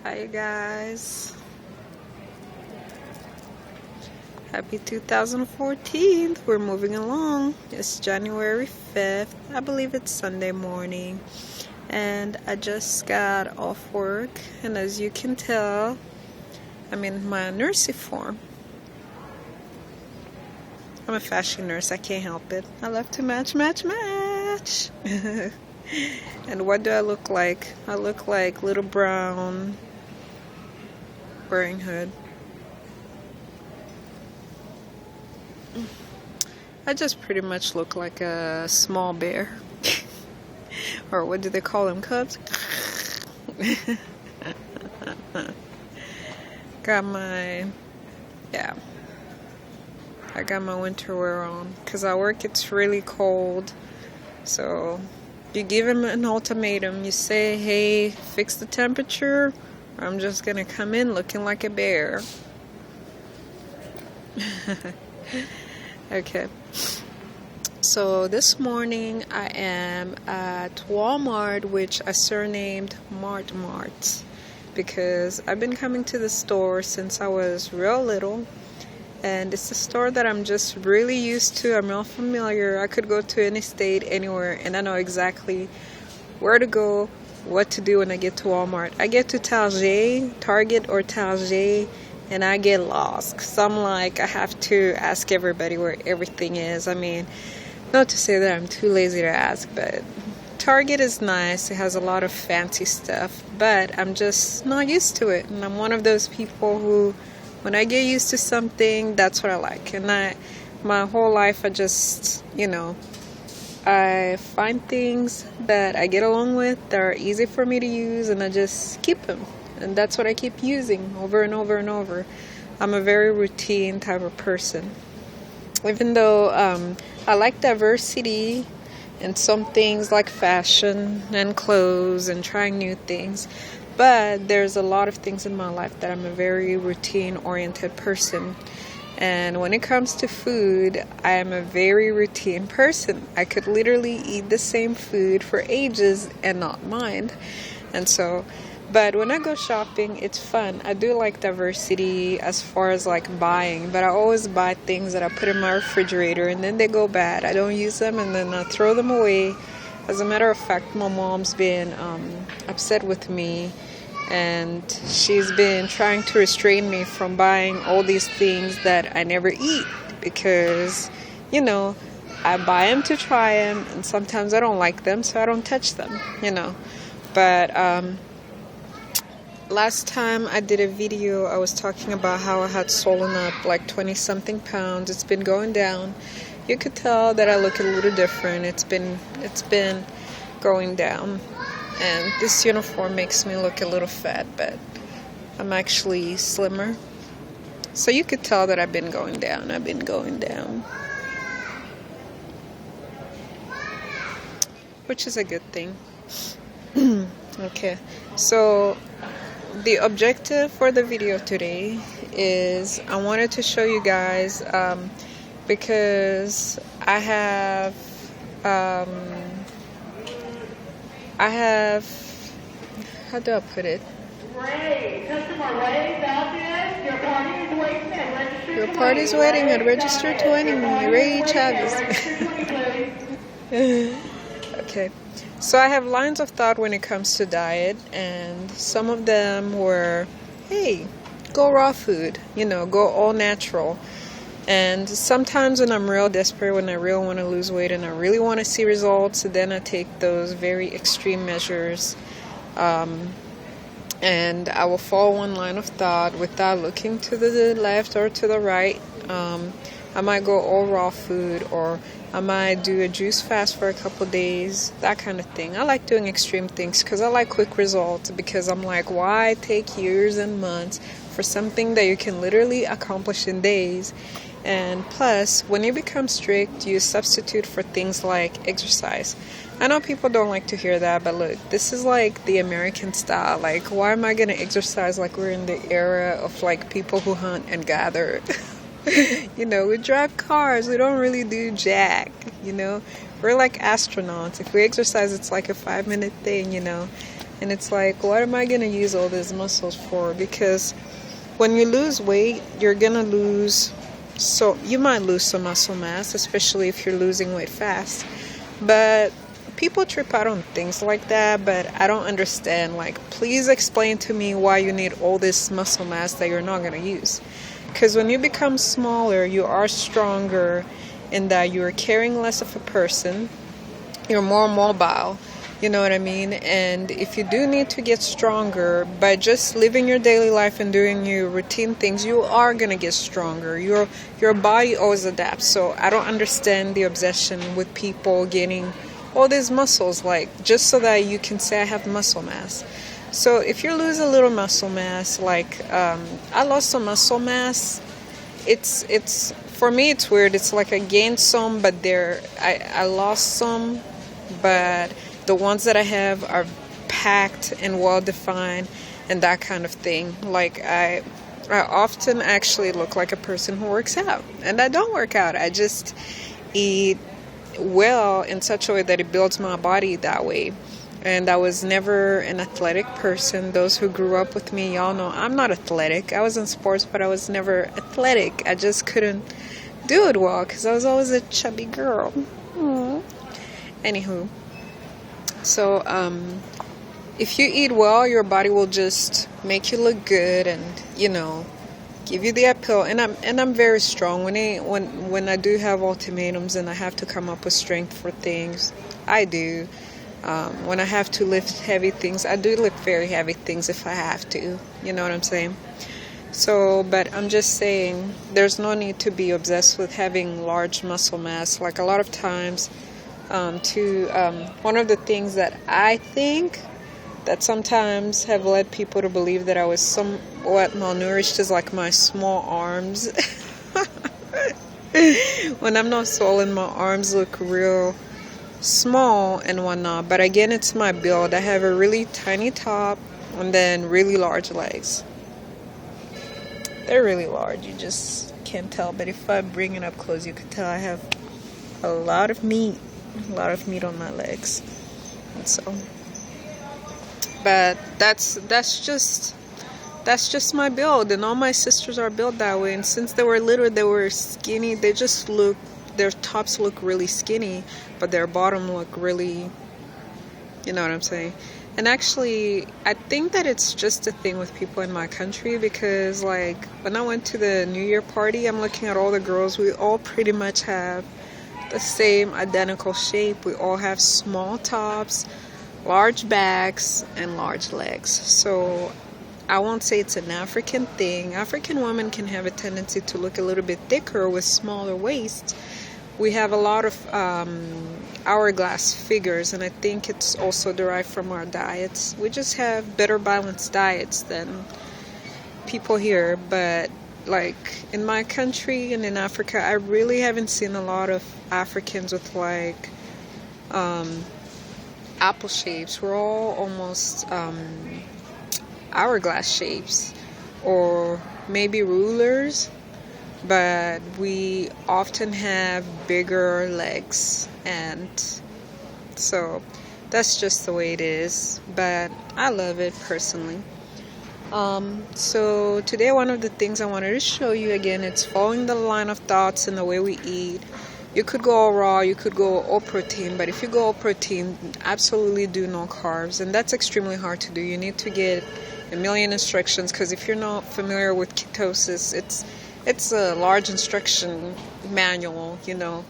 Hi guys, happy 2014. We're moving along. It's January 5th. I believe it's Sunday morning, and I just got off work, and as you can tell, I'm in my nursing form. I'm a fashion nurse. I can't help it. I love to match. And what do I look like? I look like Little Brown wearing hood. I just pretty much look like a small bear. Or what do they call them? Cubs? I got my winter wear on because at work it's really cold. So you give him an ultimatum. You say, hey, fix the temperature, or I'm just gonna come in looking like a bear. Okay. So this morning I am at Walmart, which I surnamed Mart because I've been coming to the store since I was real little. And it's a store that I'm just really used to. I'm real familiar. I could go to any state, anywhere, and I know exactly where to go, what to do when I get to Walmart. I get to Target or Target, and I get lost. Because I'm like, I have to ask everybody where everything is. I mean, not to say that I'm too lazy to ask, but Target is nice. It has a lot of fancy stuff, but I'm just not used to it. And I'm one of those people who, when I get used to something, that's what I like. And my whole life, I just, I find things that I get along with that are easy for me to use, and I just keep them. And that's what I keep using over and over and over. I'm a very routine type of person. Even though I like diversity in some things like fashion and clothes and trying new things, but there's a lot of things in my life that I'm a very routine-oriented person. And when it comes to food, I am a very routine person. I could literally eat the same food for ages and not mind. And so, but when I go shopping, it's fun. I do like diversity as far as like buying, but I always buy things that I put in my refrigerator and then they go bad. I don't use them and then I throw them away. As a matter of fact, my mom's been upset with me, and she's been trying to restrain me from buying all these things that I never eat because, I buy them to try them, and sometimes I don't like them, so I don't touch them, But last time I did a video, I was talking about how I had swollen up like 20-something pounds. It's been going down. You could tell that I look a little different. It's been going down, and this uniform makes me look a little fat, but I'm actually slimmer. So you could tell that I've been going down. Which is a good thing. Okay, so the objective for the video today is I wanted to show you guys because I have how do I put it? Ray, customer Ray Valdez, your party is waiting at register. Your party's waiting at register 20. Ray Chavez. Okay, so I have lines of thought when it comes to diet, and some of them were, hey, go raw food, go all natural. And sometimes when I'm real desperate, when I really want to lose weight and I really want to see results, then I take those very extreme measures. And I will follow one line of thought without looking to the left or to the right. I might go all raw food, or I might do a juice fast for a couple days, that kind of thing. I like doing extreme things because I like quick results, because I'm like, why take years and months for something that you can literally accomplish in days? And plus, when you become strict, you substitute for things like exercise. I know people don't like to hear that, but look, this is like the American style. Like, why am I going to exercise like we're in the era of like people who hunt and gather? We drive cars. We don't really do jack, We're like astronauts. If we exercise, it's like a 5-minute thing, And it's like, what am I going to use all these muscles for? Because when you lose weight, you're going to lose, so you might lose some muscle mass, especially if you're losing weight fast. But people trip out on things like that, but I don't understand. Like, please explain to me why you need all this muscle mass that you're not going to use. Because when you become smaller, you are stronger in that you're carrying less of a person. You're more mobile. You know what I mean? And if you do need to get stronger, by just living your daily life and doing your routine things, you are going to get stronger. Your body always adapts. So I don't understand the obsession with people getting all these muscles, like, just so that you can say I have muscle mass. So if you lose a little muscle mass, like, I lost some muscle mass. It's for me, it's weird. It's like I gained some, but I lost some, but the ones that I have are packed and well defined and that kind of thing. Like, I often actually look like a person who works out, and I don't work out. I just eat well in such a way that it builds my body that way. And I was never an athletic person. Those who grew up with me, y'all know I'm not athletic. I was in sports, but I was never athletic. I just couldn't do it well because I was always a chubby girl. Anywho, so if you eat well, your body will just make you look good and, you know, give you the appeal. And I'm very strong. When I do have ultimatums and I have to come up with strength for things, I do. When I have to lift heavy things, I do lift very heavy things if I have to. You know what I'm saying? So, but I'm just saying, there's no need to be obsessed with having large muscle mass. Like, a lot of times, one of the things that I think that sometimes have led people to believe that I was somewhat malnourished is like my small arms. When I'm not swollen, my arms look real small and whatnot. But again, it's my build. I have a really tiny top and then really large legs. They're really large. You just can't tell. But if I bring it up close, you can tell I have a lot of meat on my legs. And so, but that's just my build, and all my sisters are built that way. And since they were little, they were skinny. Their tops look really skinny, but their bottom look really, you know what I'm saying? And actually, I think that it's just a thing with people in my country, because like when I went to the New Year party, I'm looking at all the girls. We all pretty much have the same identical shape. We all have small tops, large backs, and large legs. So I won't say it's an African thing. African women can have a tendency to look a little bit thicker with smaller waists. We have a lot of hourglass figures, and I think it's also derived from our diets. We just have better balanced diets than people here. But like in my country and in Africa, I really haven't seen a lot of Africans with like apple shapes. We're all almost hourglass shapes, or maybe rulers, but we often have bigger legs, and so that's just the way it is. But I love it personally. So today, one of the things I wanted to show you again, it's following the line of thoughts and the way we eat. You could go all raw, you could go all protein, but if you go all protein, absolutely do no carbs, and that's extremely hard to do. You need to get a million instructions, because if you're not familiar with ketosis, it's a large instruction manual, you know.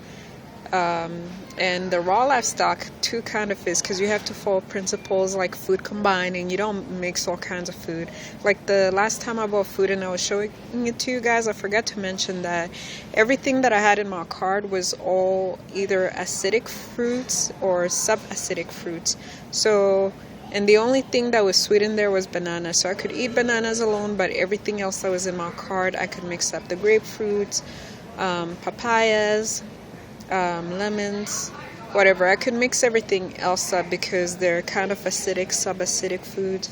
And the raw livestock too kind of is, because you have to follow principles like food combining. You don't mix all kinds of food. Like the last time I bought food and I was showing it to you guys, I forgot to mention that everything that I had in my cart was all either acidic fruits or subacidic fruits. So, and the only thing that was sweet in there was banana. So I could eat bananas alone, but everything else that was in my cart, I could mix up the grapefruits, papayas, lemons, whatever. I could mix everything else up because they're kind of acidic, subacidic foods.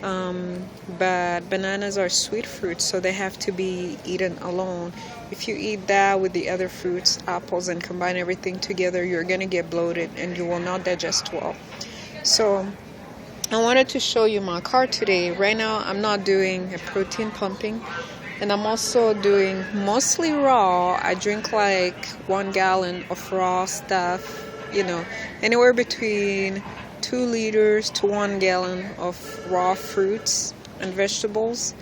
But bananas are sweet fruits, so they have to be eaten alone. If you eat that with the other fruits, apples, and combine everything together, you're going to get bloated and you will not digest well. So I wanted to show you my cart today. Right now, I'm not doing a protein pumping, and I'm also doing mostly raw. I drink like 1 gallon of raw stuff, anywhere between 2 liters to 1 gallon of raw fruits and vegetables,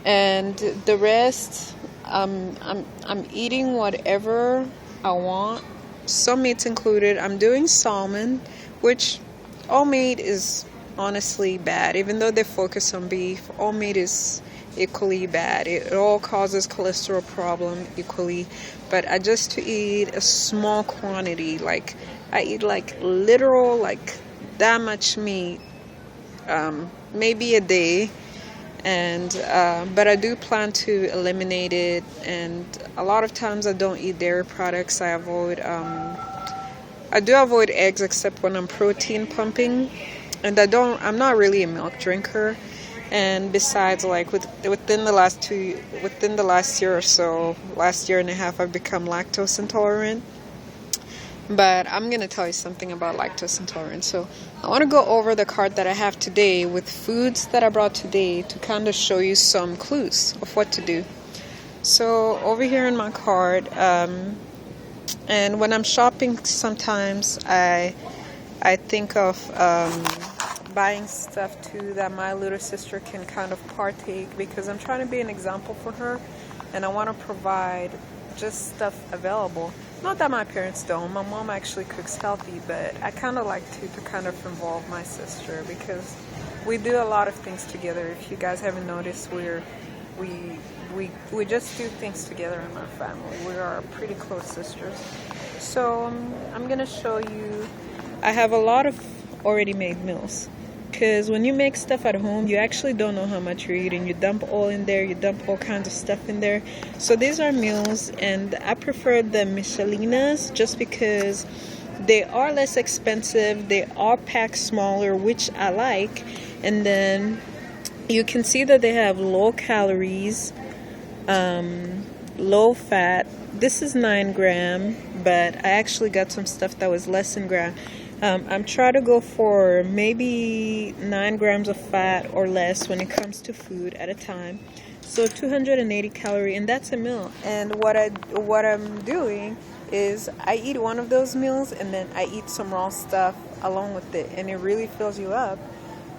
and the rest, I'm eating whatever I want. Some meats included. I'm doing salmon, which all meat is honestly bad. Even though they focus on beef, all meat is equally bad. It all causes cholesterol problem equally. But I just to eat a small quantity. Like I eat like literal like that much meat, maybe a day. And but I do plan to eliminate it, and a lot of times I don't eat dairy products. I do avoid eggs except when I'm protein pumping, and I'm not really a milk drinker. And besides, like within the last year or so, last year and a half, I've become lactose intolerant. But I'm going to tell you something about lactose intolerance. So I want to go over the cart that I have today with foods that I brought today to kind of show you some clues of what to do. So over here in my cart, and when I'm shopping, sometimes I think of buying stuff too that my little sister can kind of partake, because I'm trying to be an example for her, and I want to provide just stuff available. Not that my parents don't. My mom actually cooks healthy, but I kind of like to kind of involve my sister, because we do a lot of things together. If you guys haven't noticed, we just do things together in our family. We are pretty close sisters. So I'm gonna show you. I have a lot of already made meals, because when you make stuff at home, you actually don't know how much you're eating. You dump oil in there, you dump all kinds of stuff in there. So these are meals, and I prefer the Michelinas just because they are less expensive. They are packed smaller, which I like. And then you can see that they have low calories, low fat. This is 9 gram, but I actually got some stuff that was less than gram. I'm trying to go for maybe 9 grams of fat or less when it comes to food at a time. So 280 calories, and that's a meal. And what I'm doing is I eat one of those meals, and then I eat some raw stuff along with it, and it really fills you up.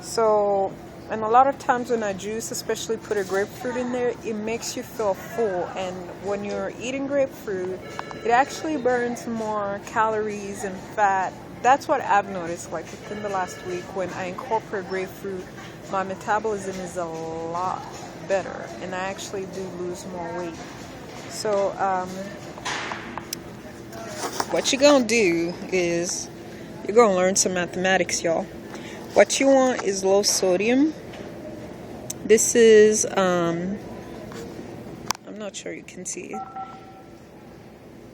So, and a lot of times when I juice, especially put a grapefruit in there, it makes you feel full. And when you're eating grapefruit, it actually burns more calories and fat. That's what I've noticed, like within the last week, when I incorporate grapefruit, my metabolism is a lot better, and I actually do lose more weight. So what you're gonna do is you're gonna learn some mathematics, y'all. What you want is low sodium. This is I'm not sure you can see it.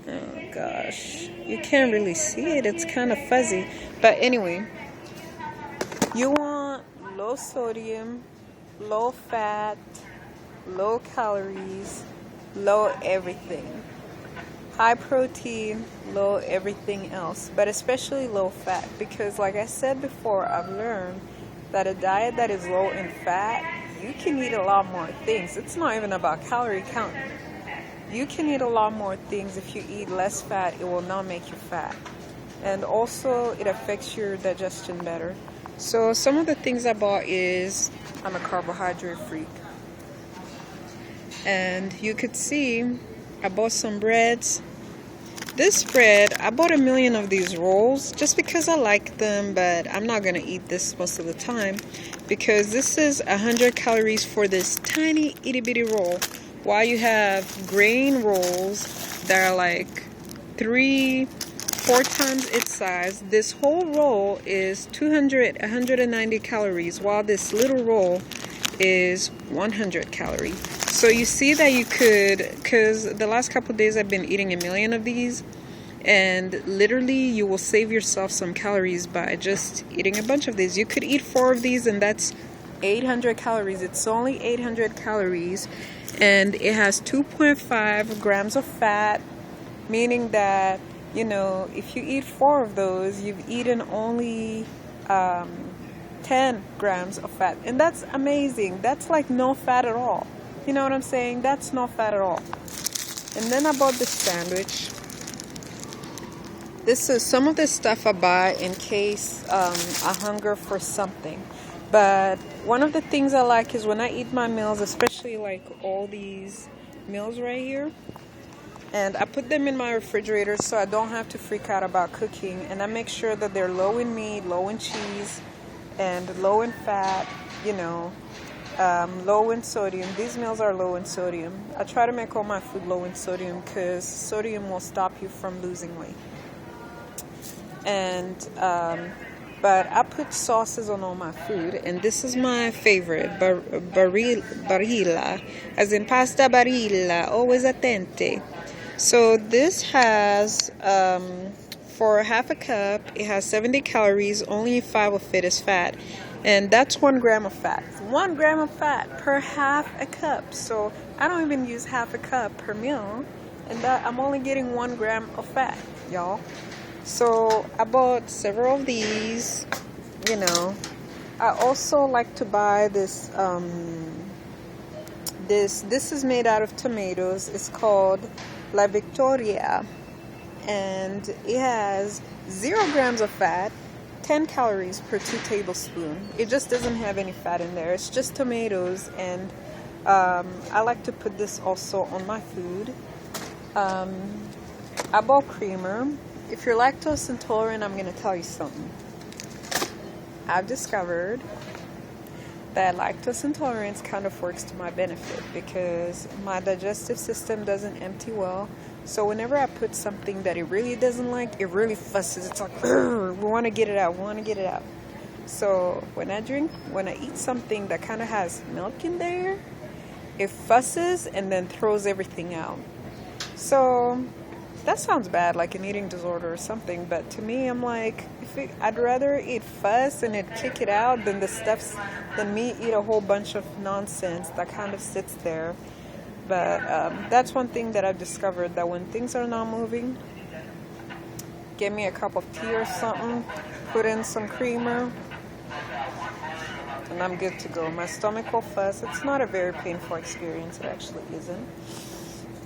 Oh gosh, you can't really see it. It's kind of fuzzy. But anyway, you want low sodium, low fat, low calories, low everything. High protein, low everything else. But especially low fat, because like I said before, I've learned that a diet that is low in fat, you can eat a lot more things. It's not even about calorie counting. You can eat a lot more things. If you eat less fat, it will not make you fat. And also, it affects your digestion better. So some of the things I bought is, I'm a carbohydrate freak. And you could see, I bought some breads. This bread, I bought 1 million of these rolls just because I like them, but I'm not going to eat this most of the time, because this is 100 calories for this tiny itty bitty roll. While you have grain rolls that are like 3-4 times its size, this whole roll is 190 calories, while this little roll is 100 calories. So you see that you could, because the last couple of days I've been eating 1 million of these, and literally you will save yourself some calories by just eating a bunch of these. You could eat 4 of these, and that's 800 calories. It's only 800 calories. And it has 2.5 grams of fat, meaning that, if you eat 4 of those, you've eaten only 10 grams of fat. And that's amazing. That's like no fat at all. You know what I'm saying? That's no fat at all. And then I bought this sandwich. This is some of the stuff I buy in case I hunger for something. But one of the things I like is when I eat my meals, especially like all these meals right here, and I put them in my refrigerator so I don't have to freak out about cooking. And I make sure that they're low in meat, low in cheese, and low in fat, you know, low in sodium. These meals are low in sodium. I try to make all my food low in sodium because sodium will stop you from losing weight. And but I put sauces on all my food, and this is my favorite, barilla, as in pasta barilla, always attente. So this has, for half a cup, it has 70 calories, only 5 of it is fat, and that's 1 gram of fat. 1 gram of fat per half a cup, so I don't even use half a cup per meal, and that I'm only getting 1 gram of fat, y'all. So I bought several of these, you know. I also like to buy this, this is made out of tomatoes. It's called La Victoria, and it has 0 grams of fat, 10 calories per 2 tablespoons. It just doesn't have any fat in there. It's just tomatoes, and I like to put this also on my food. I bought creamer. If you're lactose intolerant, I'm going to tell you something. I've discovered that lactose intolerance kind of works to my benefit because my digestive system doesn't empty well. So whenever I put something that it really doesn't like, it really fusses. It's like, we want to get it out, we want to get it out. So when I eat something that kind of has milk in there, it fusses and then throws everything out. So that sounds bad, like an eating disorder or something, but to me, I'm like, I'd rather eat fuss and it kick it out than me eat a whole bunch of nonsense that kind of sits there. But that's one thing that I've discovered, that when things are not moving, get me a cup of tea or something, put in some creamer, and I'm good to go. My stomach will fuss. It's not a very painful experience. It actually isn't.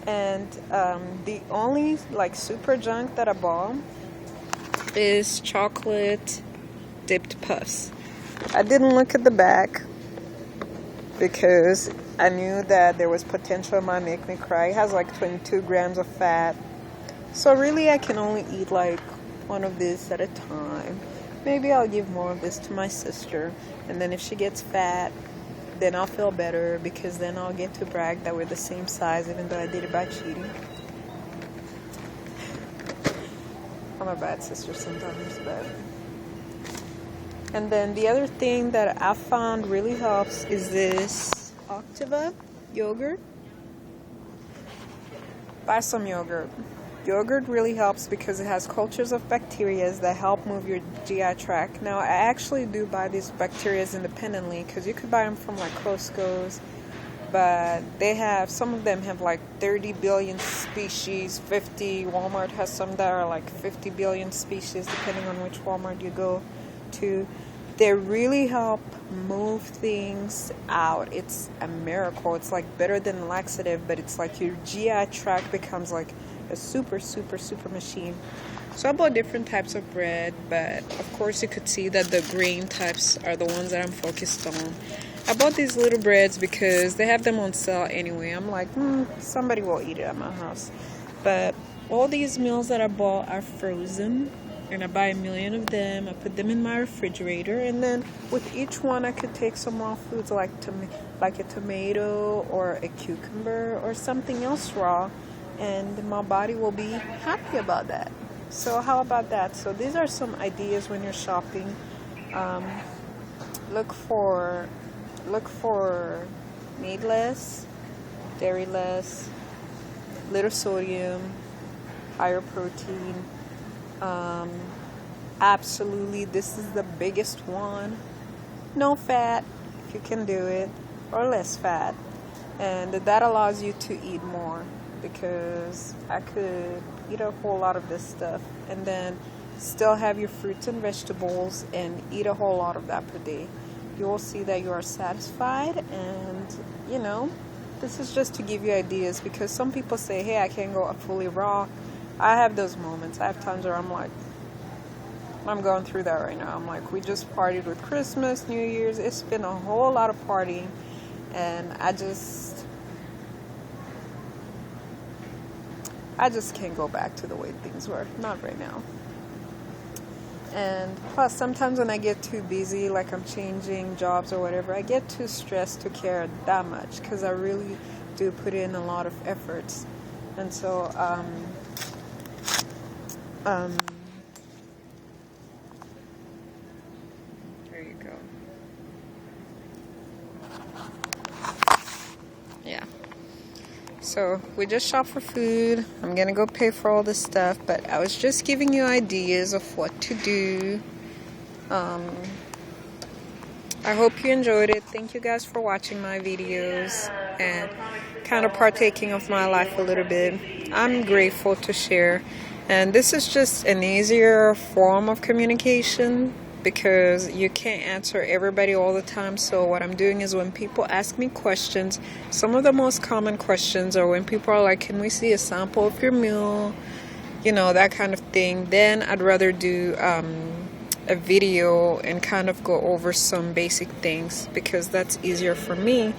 And the only like super junk that I bought is chocolate dipped puffs. I didn't look at the back because I knew that there was potential it might make me cry. It has like 22 grams of fat. So really I can only eat like one of these at a time. Maybe I'll give more of this to my sister, and then if she gets fat, then I'll feel better because then I'll get to brag that we're the same size, even though I did it by cheating. I'm a bad sister sometimes, but. And then the other thing that I found really helps is this Octava yogurt. Buy some yogurt. Yogurt really helps because it has cultures of bacteria that help move your GI tract. Now, I actually do buy these bacteria independently because you could buy them from like Costco's, but some of them have like 30 billion species, 50. Walmart has some that are like 50 billion species, depending on which Walmart you go to. They really help move things out. It's a miracle. It's like better than laxative, but it's like your GI tract becomes like a super machine. So I bought different types of bread, but of course you could see that the grain types are the ones that I'm focused on. I bought these little breads because they have them on sale anyway. I'm like, somebody will eat it at my house. But all these meals that I bought are frozen, and I buy 1 million of them. I put them in my refrigerator, and then with each one I could take some raw foods like a tomato or a cucumber or something else raw, and my body will be happy about that. So how about that? So these are some ideas when you're shopping. Look for meatless, dairy-less, little sodium, higher protein. Absolutely, this is the biggest one. No fat, if you can do it, or less fat. And that allows you to eat more, because I could eat a whole lot of this stuff. And then still have your fruits and vegetables and eat a whole lot of that per day, you will see that you are satisfied. And you know, this is just to give you ideas, because some people say, hey, I can't go fully raw. I have those moments. I have times where I'm like, I'm going through that right now. I'm like, we just partied with Christmas, New Year's. It's been a whole lot of partying, and I just can't go back to the way things were. Not right now. And plus, sometimes when I get too busy, like I'm changing jobs or whatever, I get too stressed to care that much, because I really do put in a lot of efforts. And so, there you go. Yeah. So we just shopped for food. I'm gonna go pay for all this stuff, but I was just giving you ideas of what to do. I hope you enjoyed it. Thank you guys for watching my videos and kind of partaking of my life a little bit. I'm grateful to share, and this is just an easier form of communication, because you can't answer everybody all the time. So what I'm doing is, when people ask me questions, some of the most common questions are when people are like, can we see a sample of your meal, you know, that kind of thing. Then I'd rather do a video and kind of go over some basic things, because that's easier for me.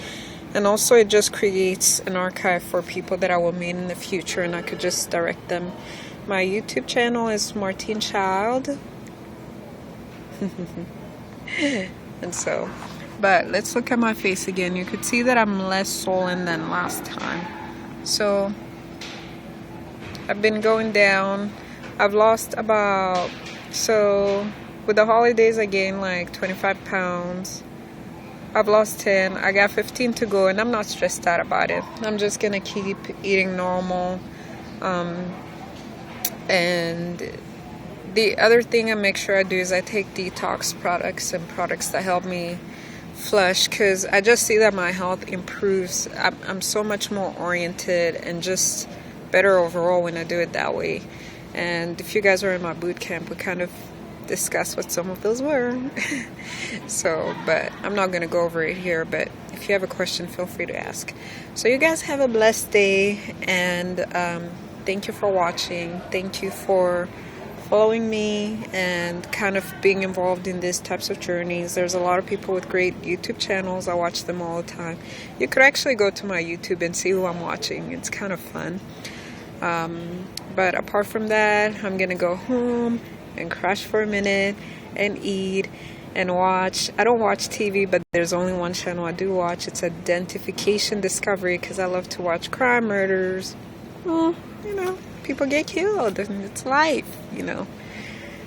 And also it just creates an archive for people that I will meet in the future, and I could just direct them. My YouTube channel is Martine Child. And so, but let's look at my face again. You could see that I'm less swollen than last time. So I've been going down. I've lost about, so with the holidays I gained like 25 pounds. I've lost 10. I got 15 to go, and I'm not stressed out about it. I'm just gonna keep eating normal. And the other thing I make sure I do is I take detox products and products that help me flush, because I just see that my health improves. I'm so much more oriented and just better overall when I do it that way. And if you guys were in my boot camp, we kind of discussed what some of those were. So, but I'm not going to go over it here, but if you have a question, feel free to ask. So you guys have a blessed day, and thank you for watching. Thank you for following me and kind of being involved in these types of journeys. There's a lot of people with great YouTube channels. I watch them all the time. You could actually go to my YouTube and see who I'm watching. It's kind of fun. But apart from that, I'm gonna go home and crash for a minute and eat and watch. I don't watch TV, but there's only one channel I do watch. It's Identification Discovery, because I love to watch crime, murders. Well, you know, people get killed, and it's life, you know.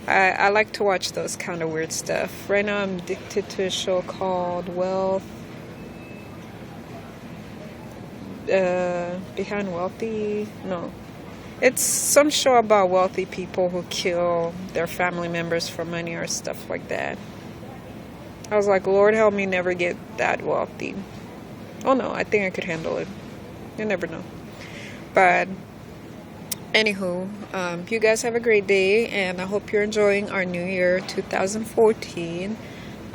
I like to watch those kind of weird stuff. Right now I'm addicted to a show called Behind Wealthy. No. It's some show about wealthy people who kill their family members for money or stuff like that. I was like, Lord, help me never get that wealthy. Oh no, I think I could handle it. You never know. But anywho, you guys have a great day, and I hope you're enjoying our new year 2014.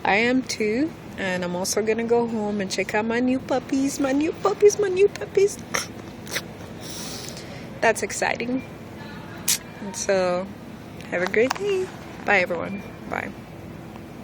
I am too, and I'm also gonna go home and check out my new puppies. That's exciting. And so have a great day. Bye everyone. Bye.